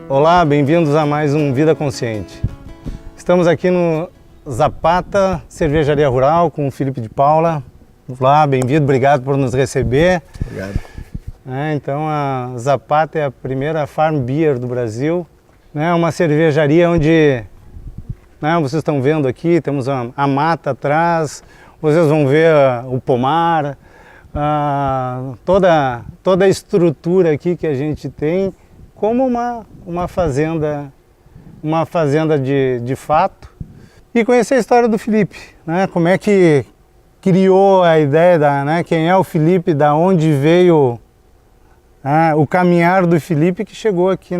Olá, bem-vindos a mais um Vida Consciente. Estamos aqui no Zapata Cervejaria Rural com o Felipe de Paula. Olá, bem-vindo, obrigado por nos receber. Obrigado. Então a Zapata é a primeira farm beer do Brasil. É uma cervejaria onde, vocês estão vendo aqui, temos a mata atrás, vocês vão ver o pomar, toda a estrutura aqui que a gente tem como uma fazenda de fato. E conhecer a história do Felipe, como é que criou a ideia, quem é o Felipe, da onde veio o caminhar do Felipe que chegou aqui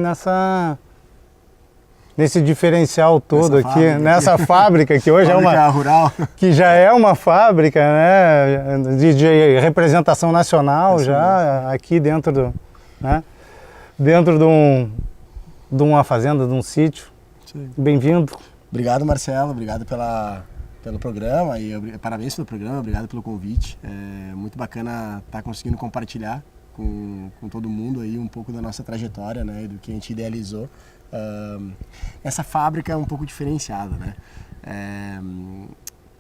nesse diferencial todo nessa fábrica que hoje rural, que já é uma fábrica, de representação nacional já aqui dentro de uma fazenda, de um sítio. Bem-vindo. Obrigado, Marcelo, obrigado pelo programa e parabéns pelo programa, obrigado pelo convite. É muito bacana estar conseguindo compartilhar com todo mundo aí um pouco da nossa trajetória, do que a gente idealizou. Essa fábrica é um pouco diferenciada,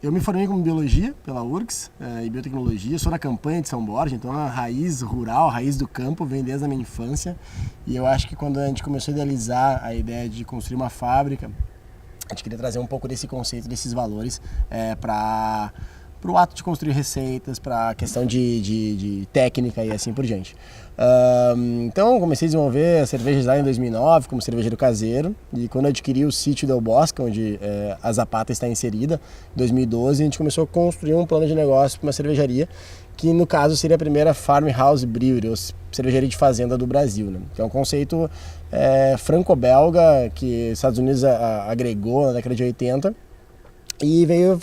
Eu me formei como biologia pela URGS e biotecnologia, sou da campanha de São Borja, então a raiz rural, a raiz do campo vem desde a minha infância, e eu acho que quando a gente começou a idealizar a ideia de construir uma fábrica, a gente queria trazer um pouco desse conceito, desses valores para o ato de construir receitas, para a questão de técnica e assim por diante. Então comecei a desenvolver a cerveja lá em 2009 como cervejeiro caseiro, e quando eu adquiri o sítio Del Bosque, onde a Zapata está inserida, em 2012, a gente começou a construir um plano de negócio para uma cervejaria, que no caso seria a primeira Farmhouse Brewery, ou cervejaria de fazenda do Brasil, que é um conceito franco-belga que os Estados Unidos agregou na década de 80, e veio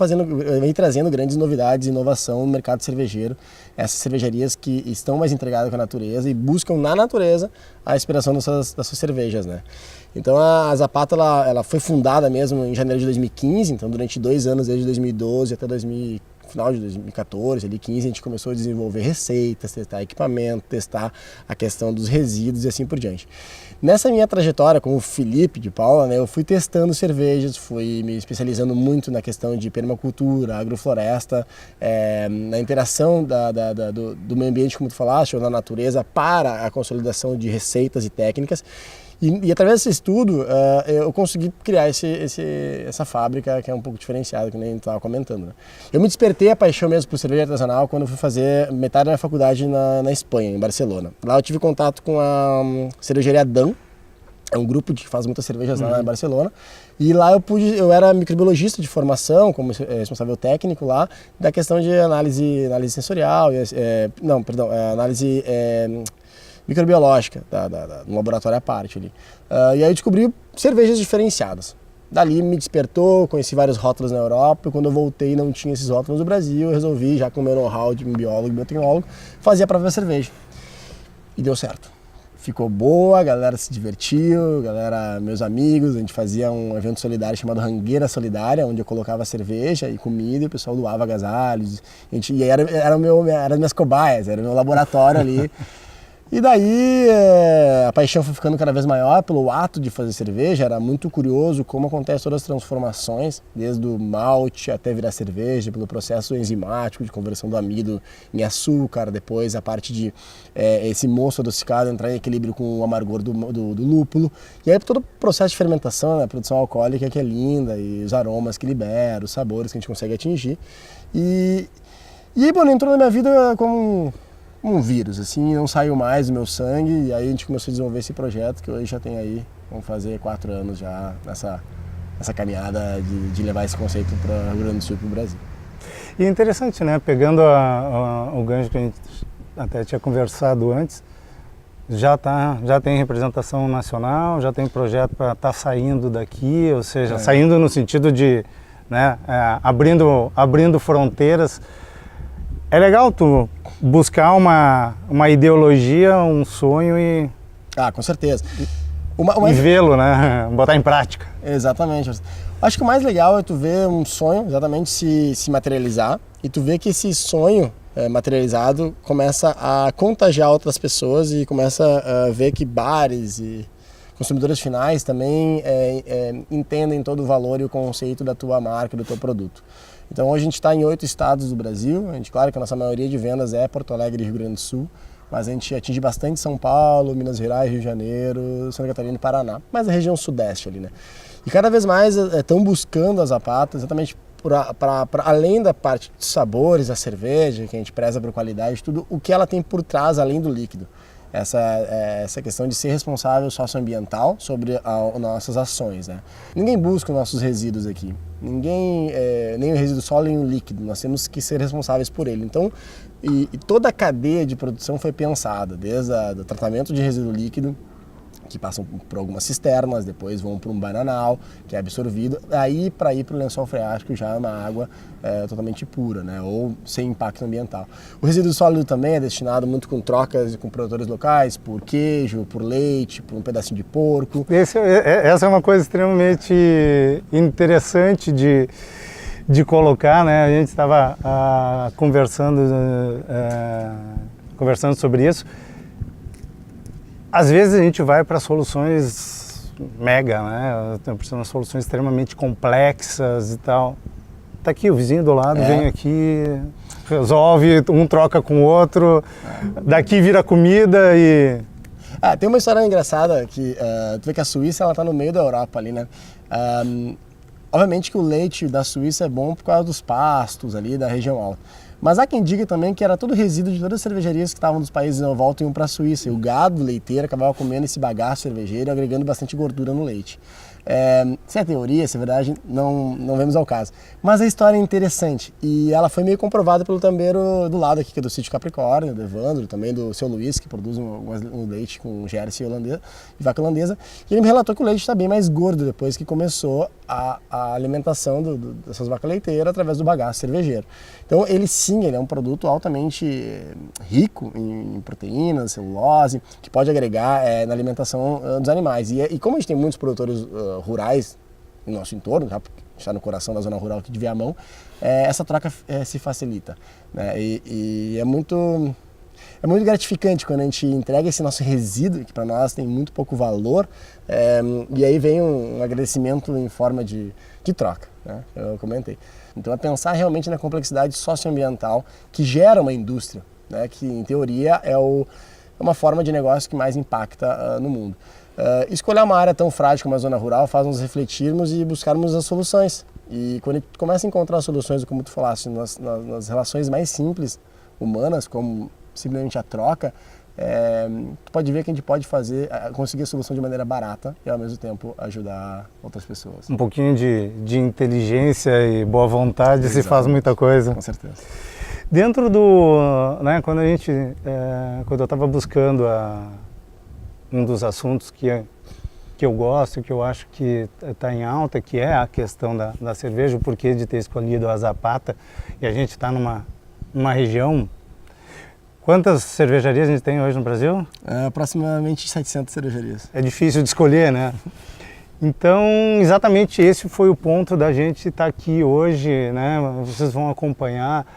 trazendo grandes novidades e inovação no mercado cervejeiro. Essas cervejarias que estão mais entregadas com a natureza e buscam na natureza a inspiração das suas cervejas, Então a Zapata ela foi fundada mesmo em janeiro de 2015, então durante 2 anos, desde 2012 até final de 2014, 2015, a gente começou a desenvolver receitas, testar equipamento, testar a questão dos resíduos e assim por diante. Nessa minha trajetória com o Felipe de Paula, eu fui testando cervejas, fui me especializando muito na questão de permacultura, agrofloresta, na interação do meio ambiente, como tu falaste, ou na natureza, para a consolidação de receitas e técnicas. E através desse estudo, eu consegui criar essa fábrica que é um pouco diferenciada, que nem a gente estava comentando. Eu me despertei a paixão mesmo por cerveja artesanal quando eu fui fazer metade da minha faculdade na Espanha, em Barcelona. Lá eu tive contato com a cervejaria Dan, é um grupo que faz muitas cervejas lá em Barcelona. E lá eu era microbiologista de formação, como responsável técnico lá, da questão de análise sensorial, análise microbiológica, no laboratório à parte ali. E aí eu descobri cervejas diferenciadas. Dali me despertou, conheci vários rótulos na Europa, e quando eu voltei não tinha esses rótulos no Brasil, eu resolvi, já com o meu know-how de biólogo e biotecnólogo, fazer a própria cerveja. E deu certo. Ficou boa, a galera se divertiu, meus amigos, a gente fazia um evento solidário chamado Rangueira Solidária, onde eu colocava cerveja e comida e o pessoal doava agasalhos. E eram as minhas cobaias, era o meu laboratório ali. E daí a paixão foi ficando cada vez maior pelo ato de fazer cerveja. Era muito curioso como acontecem todas as transformações, desde o malte até virar cerveja, pelo processo enzimático de conversão do amido em açúcar, depois a parte de esse mosto adocicado entrar em equilíbrio com o amargor do lúpulo. E aí todo o processo de fermentação, a produção alcoólica que é linda, e os aromas que libera, os sabores que a gente consegue atingir. E entrou na minha vida como um vírus, assim, não saiu mais do meu sangue, e aí a gente começou a desenvolver esse projeto que hoje já tem aí, vamos fazer 4 anos já nessa caminhada de levar esse conceito para o Rio Grande do Sul e para o Brasil. E é interessante, pegando o gancho que a gente até tinha conversado antes, já tem representação nacional, já tem projeto para estar saindo daqui, ou seja, saindo no sentido de abrindo fronteiras. É legal tu buscar uma ideologia, um sonho e... com certeza. E vê-lo, botar em prática. Exatamente. Acho que o mais legal é tu ver um sonho exatamente se materializar, e tu ver que esse sonho materializado começa a contagiar outras pessoas e começa a ver que bares e consumidores finais também entendem todo o valor e o conceito da tua marca, do teu produto. Então hoje a gente está em 8 estados do Brasil, claro que a nossa maioria de vendas é Porto Alegre e Rio Grande do Sul, mas a gente atinge bastante São Paulo, Minas Gerais, Rio de Janeiro, Santa Catarina e Paraná, mas a região sudeste ali, né? E cada vez mais estão buscando a Zapata exatamente para além da parte dos sabores, da cerveja, que a gente preza por qualidade, tudo o que ela tem por trás além do líquido. Essa questão de ser responsável socioambiental sobre nossas ações, né? Ninguém busca os nossos resíduos aqui, nem o resíduo sólido nem o líquido, nós temos que ser responsáveis por ele. Então, e toda a cadeia de produção foi pensada, desde o tratamento de resíduo líquido, que passam por algumas cisternas, depois vão para um bananal, que é absorvido, aí para ir para o lençol freático já é uma água totalmente pura, né? Ou sem impacto ambiental. O resíduo sólido também é destinado muito com trocas com produtores locais, por queijo, por leite, por um pedacinho de porco. Essa é uma coisa extremamente interessante de colocar, né? A gente estava conversando sobre isso. Às vezes a gente vai para soluções mega, né? São soluções extremamente complexas e tal. Tá aqui, o vizinho do lado vem aqui, resolve, um troca com o outro, daqui vira comida e... tem uma história engraçada que tu vê que a Suíça ela tá no meio da Europa ali, né? Obviamente que o leite da Suíça é bom por causa dos pastos ali da região alta. Mas há quem diga também que era todo resíduo de todas as cervejarias que estavam nos países à volta e iam para a Suíça. E o gado leiteiro acabava comendo esse bagaço cervejeiro, agregando bastante gordura no leite. Se é teoria, se é verdade, não vemos ao caso. Mas a história é interessante e ela foi meio comprovada pelo tambeiro do lado aqui, que é do sítio Capricórnio, do Evandro, também do seu Luiz, que produz um leite com Jersey holandesa e vaca holandesa. E ele me relatou que o leite está bem mais gordo depois que começou a alimentação dessas vacas leiteiras através do bagaço cervejeiro. Então ele sim, ele é um produto altamente rico em proteínas, celulose, que pode agregar na alimentação dos animais. E como a gente tem muitos produtores rurais no nosso entorno, tá? Está no coração da zona rural aqui de Viamão, essa troca se facilita, né? E é muito gratificante quando a gente entrega esse nosso resíduo, que para nós tem muito pouco valor, e aí vem um agradecimento em forma de troca, né? Eu comentei. Então é pensar realmente na complexidade socioambiental que gera uma indústria, né? Que em teoria é uma forma de negócio que mais impacta no mundo. Escolher uma área tão frágil como a zona rural faz nos refletirmos e buscarmos as soluções. E quando a gente começa a encontrar soluções, como tu falaste, nas relações mais simples, humanas, como simplesmente a troca, tu pode ver que a gente pode conseguir a solução de maneira barata e ao mesmo tempo ajudar outras pessoas. Um pouquinho de inteligência e boa vontade. Exatamente. Se faz muita coisa. Com certeza. Dentro né, quando eu estava buscando um dos assuntos que eu gosto, que eu acho que está em alta, que é a questão da cerveja, o porquê de ter escolhido a Zapata, e a gente está numa região. Quantas cervejarias a gente tem hoje no Brasil? Aproximadamente 700 cervejarias. É difícil de escolher, né? Então, exatamente esse foi o ponto da gente estar aqui hoje, né? Vocês vão acompanhar.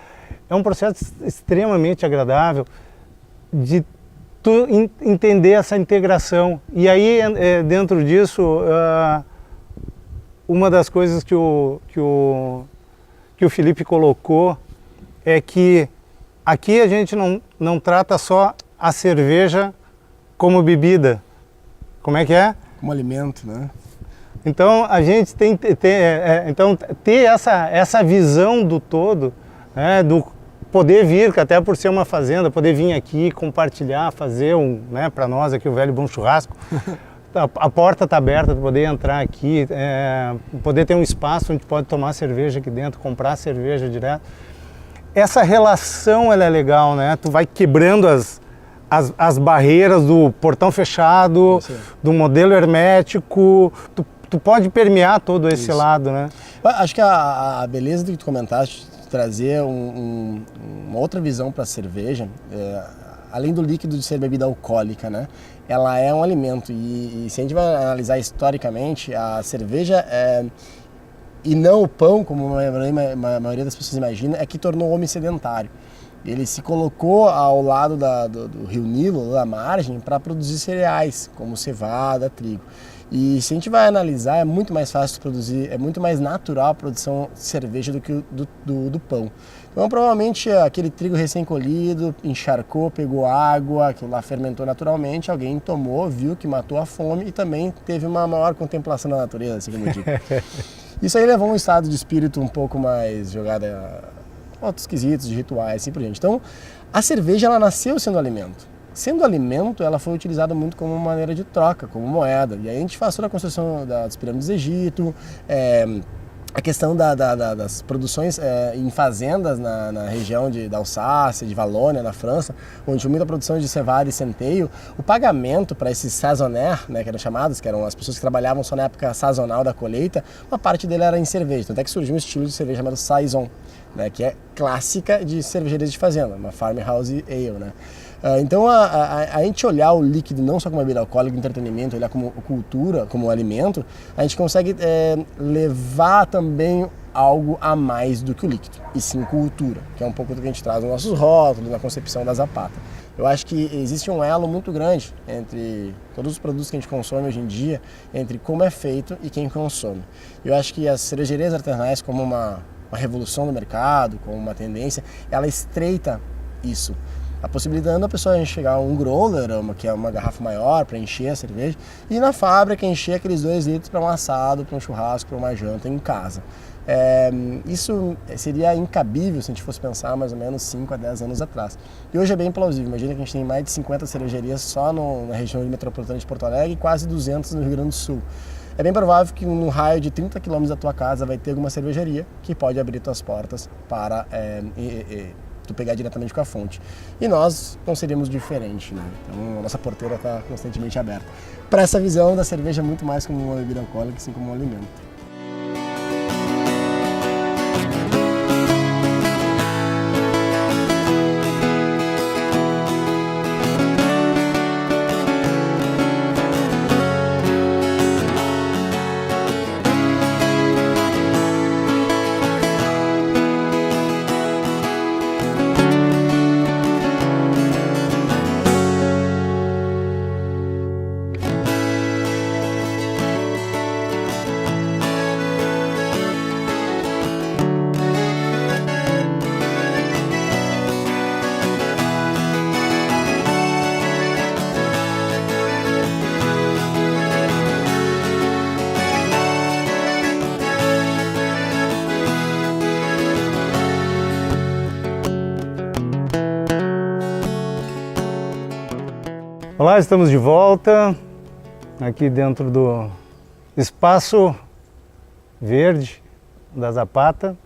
É um processo extremamente agradável de entender essa integração. E aí, dentro disso, uma das coisas que o Felipe colocou é que aqui a gente não trata só a cerveja como bebida. Como é que é? Como alimento, né? Então a gente tem que ter essa visão do todo, né, do poder vir, que até por ser uma fazenda, poder vir aqui, compartilhar, fazer né, para nós aqui o velho bom churrasco. A porta está aberta para poder entrar aqui, poder ter um espaço onde pode tomar cerveja aqui dentro, comprar cerveja direto. Essa relação ela é legal, né? Tu vai quebrando as barreiras do portão fechado, do modelo hermético, tu pode permear todo esse lado, né? Acho que a beleza do que tu comentaste, trazer uma outra visão para a cerveja, além do líquido de ser bebida alcoólica, né? Ela é um alimento e se a gente vai analisar historicamente, a cerveja e não o pão, como a maioria das pessoas imagina, é que tornou o homem sedentário. Ele se colocou ao lado do rio Nilo, da margem, para produzir cereais, como cevada, trigo. E se a gente vai analisar, é muito mais fácil produzir, é muito mais natural a produção de cerveja do que do pão. Então, provavelmente, aquele trigo recém-colhido, encharcou, pegou água, aquilo lá fermentou naturalmente, alguém tomou, viu que matou a fome e também teve uma maior contemplação da natureza, assim como eu digo. Isso aí levou a um estado de espírito um pouco mais jogado a outros quesitos, de rituais, assim por diante. Então, a cerveja, ela nasceu sendo alimento. Sendo alimento, ela foi utilizada muito como uma maneira de troca, como moeda. E aí a gente faz toda a construção das pirâmides do Egito, a questão das produções em fazendas na região da Alsácia, de Valônia, na França, onde tinha muita produção de cevada e centeio. O pagamento para esses saisonniers, né, que eram chamados, que eram as pessoas que trabalhavam só na época sazonal da colheita, uma parte dele era em cerveja. Até que surgiu um estilo de cerveja chamado saison, né, que é clássica de cervejarias de fazenda, uma farmhouse ale, né? Então a gente olhar o líquido não só como bebida alcoólica, entretenimento, olhar como cultura, como alimento, a gente consegue levar também algo a mais do que o líquido, e sim cultura, que é um pouco do que a gente traz nos nossos rótulos, na concepção da Zapata. Eu acho que existe um elo muito grande entre todos os produtos que a gente consome hoje em dia, entre como é feito e quem consome. Eu acho que as cervejarias artesanais, como uma revolução no mercado, como uma tendência, ela estreita isso, a possibilidade da pessoa chegar a um growler, que é uma garrafa maior para encher a cerveja, e na fábrica encher aqueles 2 litros para um assado, para um churrasco, para uma janta em casa. Isso seria incabível se a gente fosse pensar mais ou menos 5 a 10 anos atrás. E hoje é bem plausível. Imagina que a gente tem mais de 50 cervejarias só na região metropolitana de Porto Alegre e quase 200 no Rio Grande do Sul. É bem provável que no raio de 30 km da tua casa vai ter alguma cervejaria que pode abrir tuas portas para tu pegar diretamente com a fonte. E nós não seríamos diferentes, né? Então a nossa porteira está constantemente aberta para essa visão da cerveja muito mais como uma bebida alcoólica, assim como um alimento. Olá, estamos de volta aqui dentro do espaço verde da Zapata.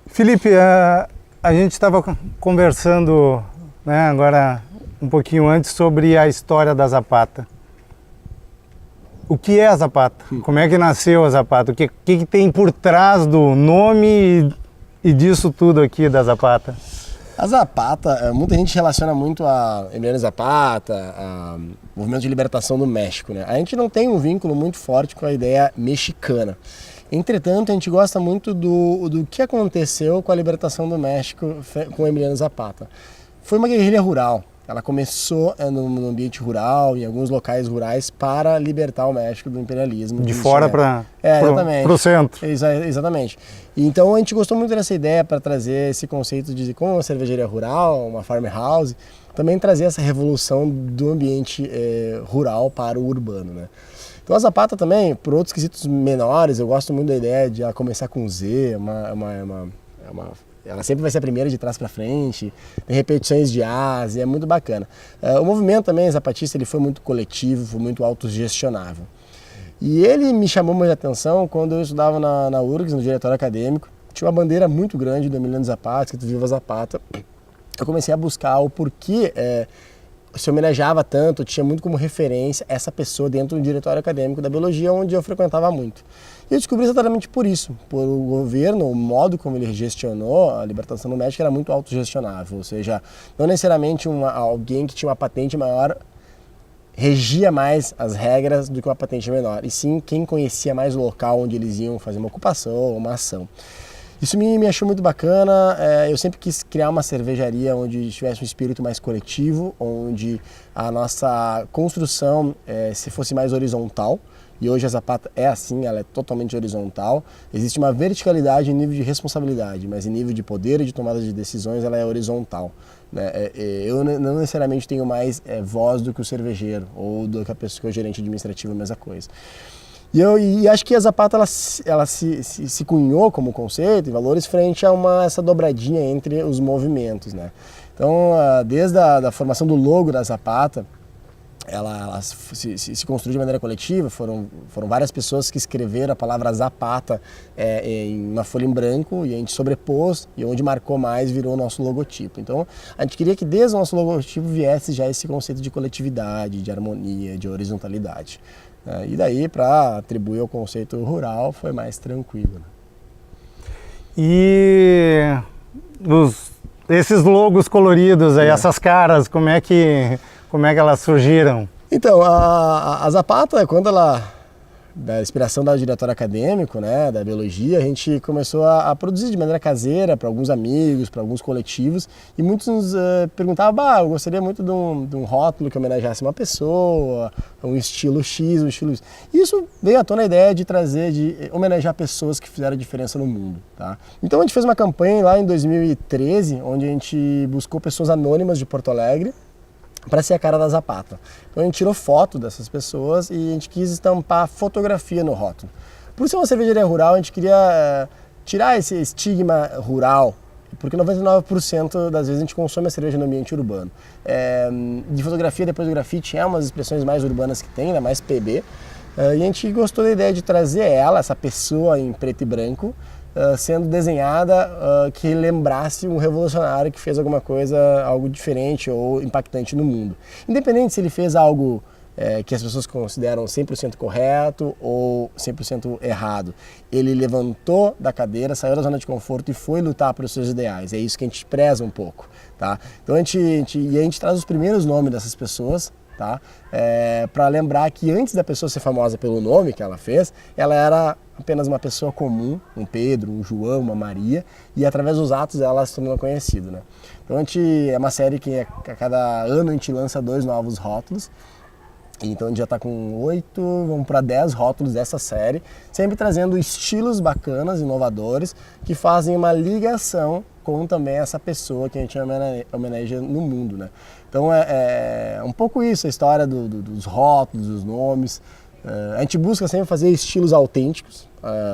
Felipe, a gente estava conversando, né, agora um pouquinho antes sobre a história da Zapata. O que é a Zapata? Como é que nasceu a Zapata? O que tem por trás do nome e disso tudo aqui da Zapata? A Zapata, muita gente relaciona muito a Emiliano Zapata, a movimento de libertação do México, né? A gente não tem um vínculo muito forte com a ideia mexicana. Entretanto, a gente gosta muito do que aconteceu com a libertação do México com Emiliano Zapata. Foi uma guerrilha rural. Ela começou no ambiente rural, em alguns locais rurais, para libertar o México do imperialismo. De fora para o centro. Exatamente. Então a gente gostou muito dessa ideia para trazer esse conceito de como uma cervejaria rural, uma farmhouse, também trazer essa revolução do ambiente rural para o urbano, né? Então a Zapata também, por outros quesitos menores, eu gosto muito da ideia de começar com Z, ela sempre vai ser a primeira de trás para frente, tem repetições de As, e é muito bacana. O movimento também zapatista, ele foi muito coletivo, foi muito autogestionável. E ele me chamou muita atenção quando eu estudava na URGS, no diretório acadêmico. Tinha uma bandeira muito grande do Emiliano Zapata, escrito Viva Zapata. Eu comecei a buscar o porquê se homenageava tanto, tinha muito como referência essa pessoa dentro do diretório acadêmico da biologia, onde eu frequentava muito. E eu descobri exatamente por isso, por o governo, o modo como ele gestionou a libertação do México era muito autogestionável, ou seja, não necessariamente alguém que tinha uma patente maior regia mais as regras do que uma patente menor, e sim quem conhecia mais o local onde eles iam fazer uma ocupação ou uma ação. Isso me achou muito bacana. Eu sempre quis criar uma cervejaria onde tivesse um espírito mais coletivo, onde a nossa construção se fosse mais horizontal. E hoje a Zapata é assim, ela é totalmente horizontal. Existe uma verticalidade em nível de responsabilidade, mas em nível de poder e de tomada de decisões ela é horizontal. Eu não necessariamente tenho mais voz do que o cervejeiro ou do que a pessoa que é o gerente administrativo, a mesma coisa. E acho que a Zapata ela se cunhou como conceito e valores frente a essa dobradinha entre os movimentos, né? Então, desde a formação do logo da Zapata, ela se construiu de maneira coletiva. Foram várias pessoas que escreveram a palavra Zapata em uma folha em branco, e a gente sobrepôs, e onde marcou mais virou o nosso logotipo. Então a gente queria que desde o nosso logotipo viesse já esse conceito de coletividade, de harmonia, de horizontalidade. E daí, para atribuir o conceito rural, foi mais tranquilo. Né? E esses logos coloridos aí, essas caras, como é que elas surgiram? Então, a Zapata, quando da inspiração do diretor acadêmico, né, da biologia, a gente começou a produzir de maneira caseira para alguns amigos, para alguns coletivos, e muitos nos perguntavam, eu gostaria muito de um rótulo que homenageasse uma pessoa, um estilo X, um estilo Y. Isso veio à tona a ideia de homenagear pessoas que fizeram diferença no mundo. Tá? Então a gente fez uma campanha lá em 2013, onde a gente buscou pessoas anônimas de Porto Alegre, para ser a cara da Zapata. Então a gente tirou foto dessas pessoas e a gente quis estampar fotografia no rótulo. Por ser uma cervejaria rural, a gente queria tirar esse estigma rural, porque 99% das vezes a gente consome a cerveja no ambiente urbano. De fotografia, depois do grafite, umas expressões mais urbanas que tem, né, mais PB, e a gente gostou da ideia de trazer essa pessoa em preto e branco, sendo desenhada que lembrasse um revolucionário que fez alguma coisa, algo diferente ou impactante no mundo. Independente se ele fez algo que as pessoas consideram 100% correto ou 100% errado. Ele levantou da cadeira, saiu da zona de conforto e foi lutar pelos seus ideais. É isso que a gente preza um pouco. Tá? Então a gente traz os primeiros nomes dessas pessoas, tá? Para lembrar que antes da pessoa ser famosa pelo nome que ela fez, ela era apenas uma pessoa comum, um Pedro, um João, uma Maria, e através dos atos ela se tornou conhecida, né? Então é uma série que a cada ano a gente lança 2 novos rótulos, então a gente já está com 8, vamos para 10 rótulos dessa série, sempre trazendo estilos bacanas, inovadores, que fazem uma ligação com também essa pessoa que a gente homenageia no mundo, né? Então é um pouco isso, a história dos rótulos, dos nomes. A gente busca sempre fazer estilos autênticos,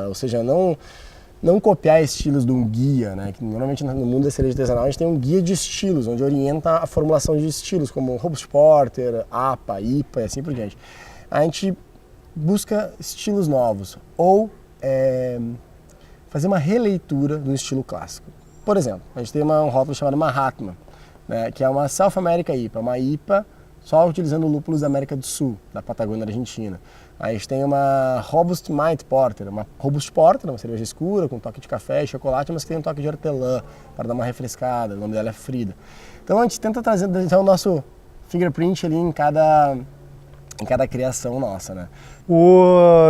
ou seja, não copiar estilos de um guia, né? Que normalmente no mundo da cerveja artesanal a gente tem um guia de estilos, onde orienta a formulação de estilos, como Robust Porter, APA, IPA e assim por diante. A gente busca estilos novos, ou fazer uma releitura do estilo clássico. Por exemplo, a gente tem um rótulo chamado Mahatma, né? Que é uma South America IPA, uma IPA só utilizando lúpulos da América do Sul, da Patagônia, Argentina. Aí a gente tem uma Robust Mind Porter, uma cerveja escura com toque de café e chocolate, mas que tem um toque de hortelã para dar uma refrescada. O nome dela é Frida. Então a gente tenta trazer o nosso fingerprint ali em cada criação nossa, né?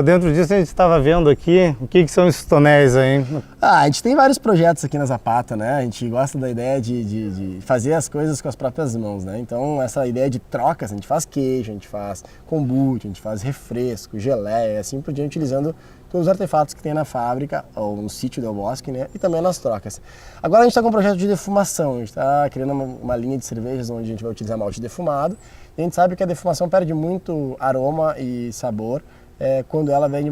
Dentro disso a gente estava vendo aqui, o que são esses tonéis aí? A gente tem vários projetos aqui na Zapata, né? A gente gosta da ideia de fazer as coisas com as próprias mãos, né? Então essa ideia de trocas, a gente faz queijo, a gente faz kombucha, a gente faz refresco, geleia, assim por diante, utilizando todos os artefatos que tem na fábrica, ou no sítio Del Bosque, né? E também nas trocas. Agora a gente está com um projeto de defumação, a gente está criando uma linha de cervejas onde a gente vai utilizar malte defumado. E a gente sabe que a defumação perde muito aroma e sabor quando ela vem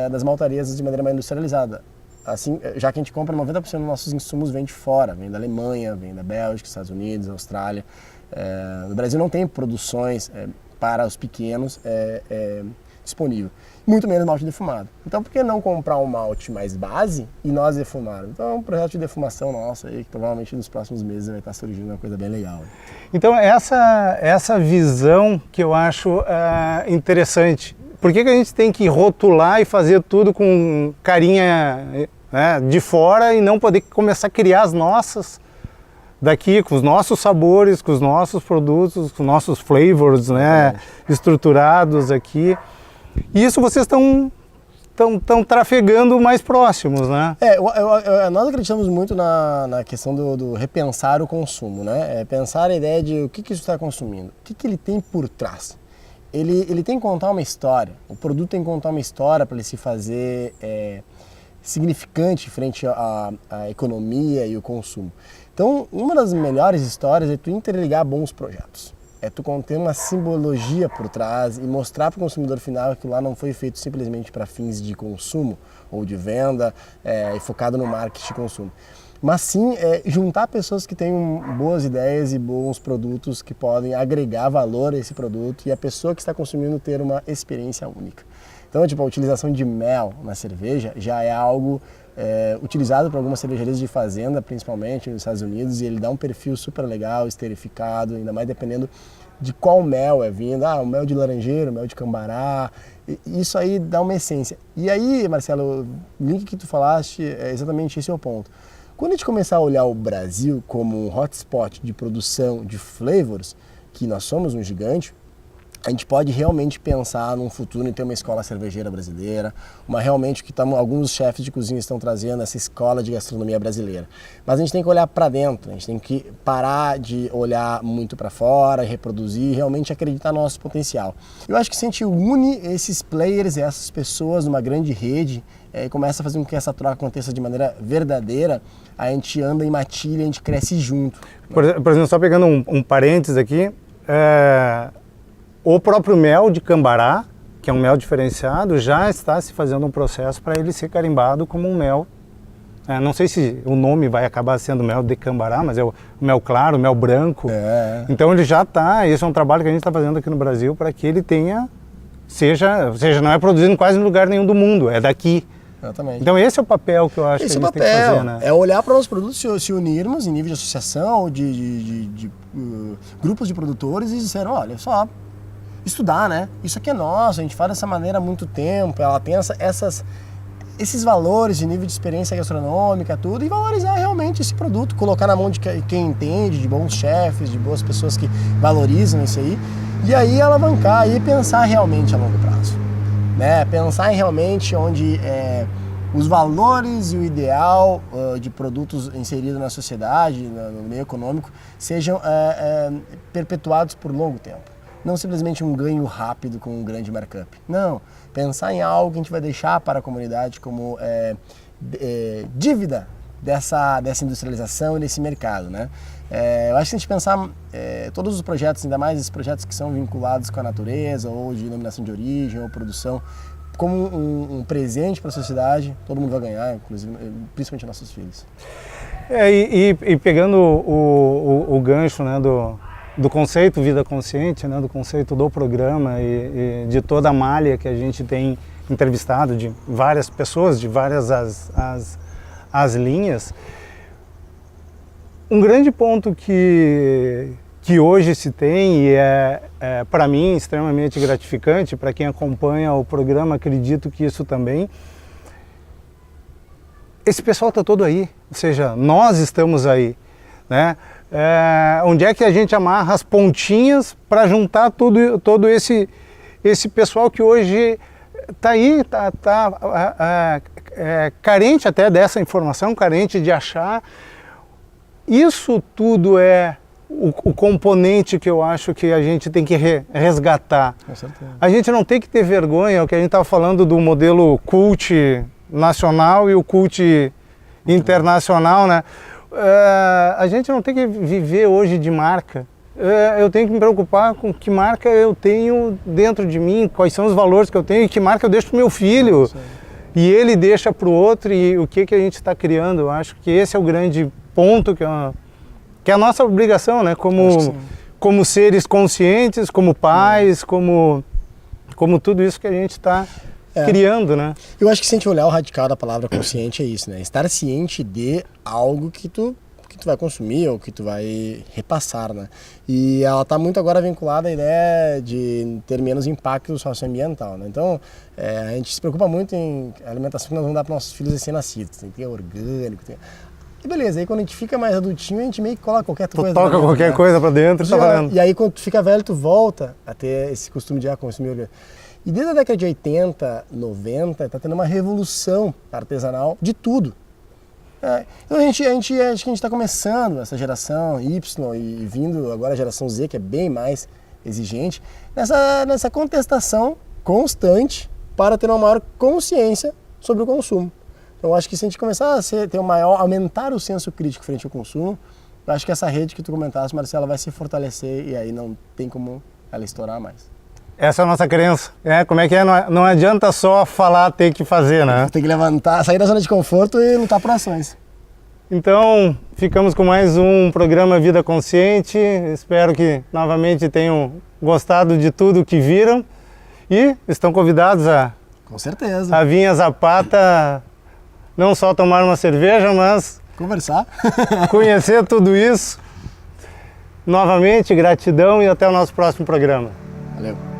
das maltarias de maneira mais industrializada. Assim, já que a gente compra 90% dos nossos insumos vem de fora, vem da Alemanha, vem da Bélgica, Estados Unidos, Austrália. No Brasil não tem produções para os pequenos disponível, muito menos malte defumado. Então por que não comprar um malte mais base e nós defumarmos? Então é um projeto de defumação nosso aí, que provavelmente nos próximos meses vai estar surgindo uma coisa bem legal. Então essa visão que eu acho interessante. Por que a gente tem que rotular e fazer tudo com carinha, né, de fora e não poder começar a criar as nossas daqui, com os nossos sabores, com os nossos produtos, com os nossos flavors, né, estruturados aqui? E isso vocês estão estão trafegando mais próximos, né? Nós acreditamos muito na questão do repensar o consumo, né? Pensar a ideia de o que isso está consumindo, o que ele tem por trás. Ele tem que contar uma história, o produto tem que contar uma história para ele se fazer significante frente à economia e o consumo. Então, uma das melhores histórias é tu interligar bons projetos. É tu conter uma simbologia por trás e mostrar para o consumidor final que lá não foi feito simplesmente para fins de consumo ou de venda e focado no marketing de consumo. Mas sim juntar pessoas que têm boas ideias e bons produtos que podem agregar valor a esse produto e a pessoa que está consumindo ter uma experiência única. Então, tipo, a utilização de mel na cerveja já é algo utilizado por algumas cervejarias de fazenda, principalmente nos Estados Unidos, e ele dá um perfil super legal, esterificado, ainda mais dependendo de qual mel é vindo. O mel de laranjeira, o mel de cambará, isso aí dá uma essência. E aí, Marcelo, o link que tu falaste, exatamente esse é o ponto. Quando a gente começar a olhar o Brasil como um hotspot de produção de flavors, que nós somos um gigante, a gente pode realmente pensar num futuro em ter uma escola cervejeira brasileira, realmente que alguns chefes de cozinha estão trazendo essa escola de gastronomia brasileira. Mas a gente tem que olhar para dentro, a gente tem que parar de olhar muito para fora, reproduzir e realmente acreditar no nosso potencial. Eu acho que se a gente une esses players e essas pessoas numa grande rede e começa a fazer com que essa troca aconteça de maneira verdadeira, a gente anda em matilha, a gente cresce junto. Por exemplo, só pegando um parênteses aqui, o próprio mel de cambará, que é um mel diferenciado, já está se fazendo um processo para ele ser carimbado como um mel. Não sei se o nome vai acabar sendo mel de cambará, mas é o mel claro, o mel branco. Então ele já está, esse é um trabalho que a gente está fazendo aqui no Brasil para que ele tenha, não é produzido em quase lugar nenhum do mundo, é daqui. Exatamente. Então esse é o papel que eu acho que a gente tem que fazer, né? É olhar para os produtos, se unirmos em nível de associação, de grupos de produtores e dizer, olha só, estudar, né? Isso aqui é nosso, a gente faz dessa maneira há muito tempo, ela tem esses valores de nível de experiência gastronômica, tudo, e valorizar realmente esse produto, colocar na mão de quem entende, de bons chefes, de boas pessoas que valorizam isso aí, e aí alavancar e pensar realmente a longo prazo, né? Pensar em realmente onde os valores e o ideal de produtos inseridos na sociedade, no meio econômico, sejam perpetuados por longo tempo. Não simplesmente um ganho rápido com um grande markup. Não, pensar em algo que a gente vai deixar para a comunidade como dívida dessa industrialização e desse mercado, né? Eu acho que se a gente pensar todos os projetos, ainda mais esses projetos que são vinculados com a natureza, ou de denominação de origem, ou produção, como um presente para a sociedade, todo mundo vai ganhar, inclusive, principalmente nossos filhos. E pegando o gancho, né, do conceito Vida Consciente, né, do conceito do programa e de toda a malha que a gente tem entrevistado de várias pessoas, de várias as linhas, um grande ponto que hoje se tem e é para mim extremamente gratificante, para quem acompanha o programa, acredito que isso também, esse pessoal está todo aí, ou seja, nós estamos aí, né? Onde é que a gente amarra as pontinhas para juntar todo esse pessoal que hoje está aí, carente até dessa informação, carente de achar. Isso tudo é o componente que eu acho que a gente tem que resgatar. Com certeza. A gente não tem que ter vergonha, o que a gente estava falando do modelo cult nacional e o cult internacional, né? A gente não tem que viver hoje de marca. Eu tenho que me preocupar com que marca eu tenho dentro de mim, quais são os valores que eu tenho e que marca eu deixo para o meu filho. Sim. E ele deixa para o outro e o que a gente está criando. Eu acho que esse é o grande ponto que é a nossa obrigação, né? Como seres conscientes, como pais, como tudo isso que a gente está criando, né? Eu acho que se a gente olhar o radical da palavra consciente é isso, né? Estar ciente de algo que tu vai consumir ou que tu vai repassar, né? E ela está muito agora vinculada à ideia de ter menos impacto socioambiental, né? Então, a gente se preocupa muito em alimentação que nós vamos dar para nossos filhos recém-nascidos. Tem que ter orgânico, E beleza, aí quando a gente fica mais adultinho, a gente meio que coloca qualquer coisa. Toca qualquer coisa para dentro e tá valendo. E aí quando tu fica velho, tu volta a ter esse costume de consumir orgânico. E desde a década de 80, 90, está tendo uma revolução artesanal de tudo. Então acho que a gente está começando essa geração Y e vindo agora a geração Z, que é bem mais exigente, nessa contestação constante para ter uma maior consciência sobre o consumo. Então acho que se a gente começar a ter aumentar o senso crítico frente ao consumo, eu acho que essa rede que tu comentaste, Marcela, vai se fortalecer e aí não tem como ela estourar mais. Essa é a nossa crença. Como é que é? Não adianta só falar, ter que fazer, né? Tem que levantar, sair da zona de conforto e lutar por ações. Então, ficamos com mais um programa Vida Consciente. Espero que novamente tenham gostado de tudo que viram. E estão convidados Com certeza. A vir a Zapata, não só tomar uma cerveja, mas conversar. Conhecer tudo isso. Novamente, gratidão e até o nosso próximo programa. Valeu.